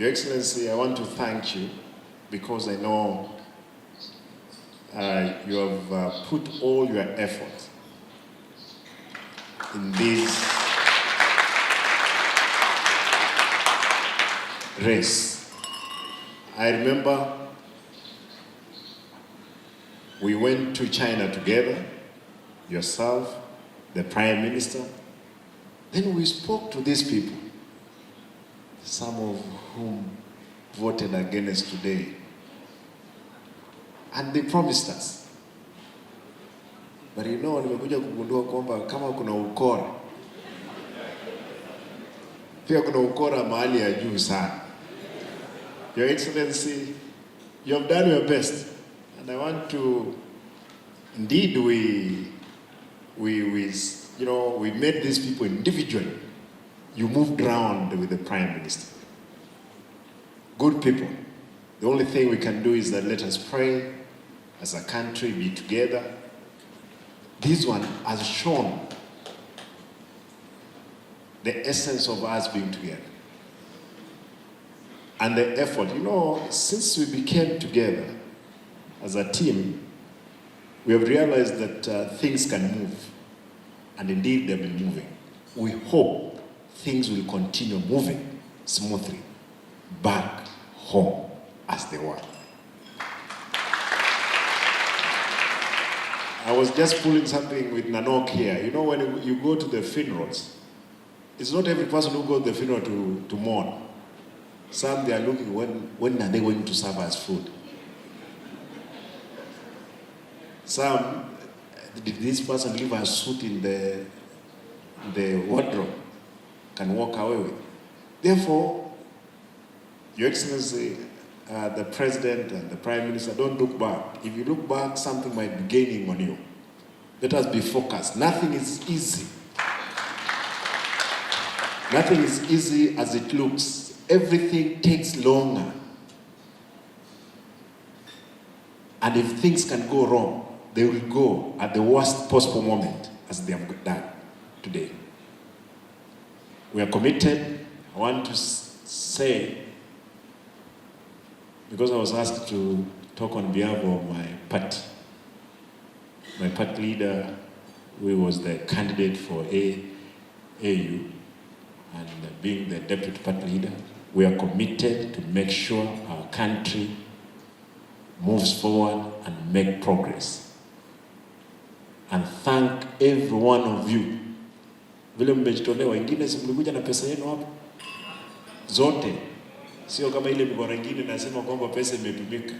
Your Excellency, I want to thank you because I know you have put all your effort in this race. I remember we went to China together, yourself, the Prime Minister. Then we spoke to these people, some of whom voted against today. And they promised us. But you know, nimekuja kugundua kwamba kama kuna ukora, pia kuna ukora mahali ya juu sana. Your Excellency, you have done your best. And I want to, indeed we met these people individually. You moved around with the Prime Minister. Good people. The only thing we can do is that let us pray as a country, be together. This one has shown the essence of us being together. And the effort, you know, since we became together as a team, we have realized that things can move. And indeed, they've been moving. We hope things will continue moving smoothly back home as they were. I was just pulling something with Nanok here. You know, when you go to the funerals, it's not every person who goes to the funeral to mourn. Some, they are looking, when are they going to serve as food? Some, did this person leave a suit in the wardrobe, can walk away with? Therefore, Your Excellency, the President and the Prime Minister, don't look back. If you look back, something might be gaining on you. Let us be focused. Nothing is easy. Nothing is easy as it looks. Everything takes longer. And if things can go wrong, they will go at the worst possible moment, as they have done today. We are committed. I want to say, because I was asked to talk on behalf of my party leader, who was the candidate for AU, and being the deputy party leader, we are committed to make sure our country moves forward and make progress. And thank every one of you. Vile mmejitolea, wengine si mlikuja na pesa yenu hapo zote, sio kama ile mibora nyingine nasema kwamba pesa imetumika.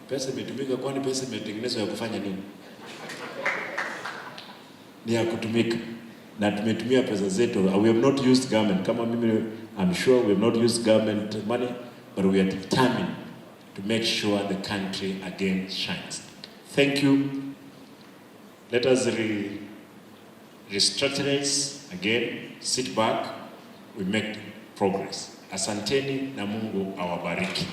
Pesa imetumika, kwani pesa imetengenezwa ya kufanya nini? Ni ya kutumika. Na tumetumia pesa zetu. We have not used government. Kama mimi, I'm sure we have not used government money, but we are determined to make sure the country again shines. Thank you. Let us restrategize again, sit back, we make progress. Asanteni na Mungu awabariki.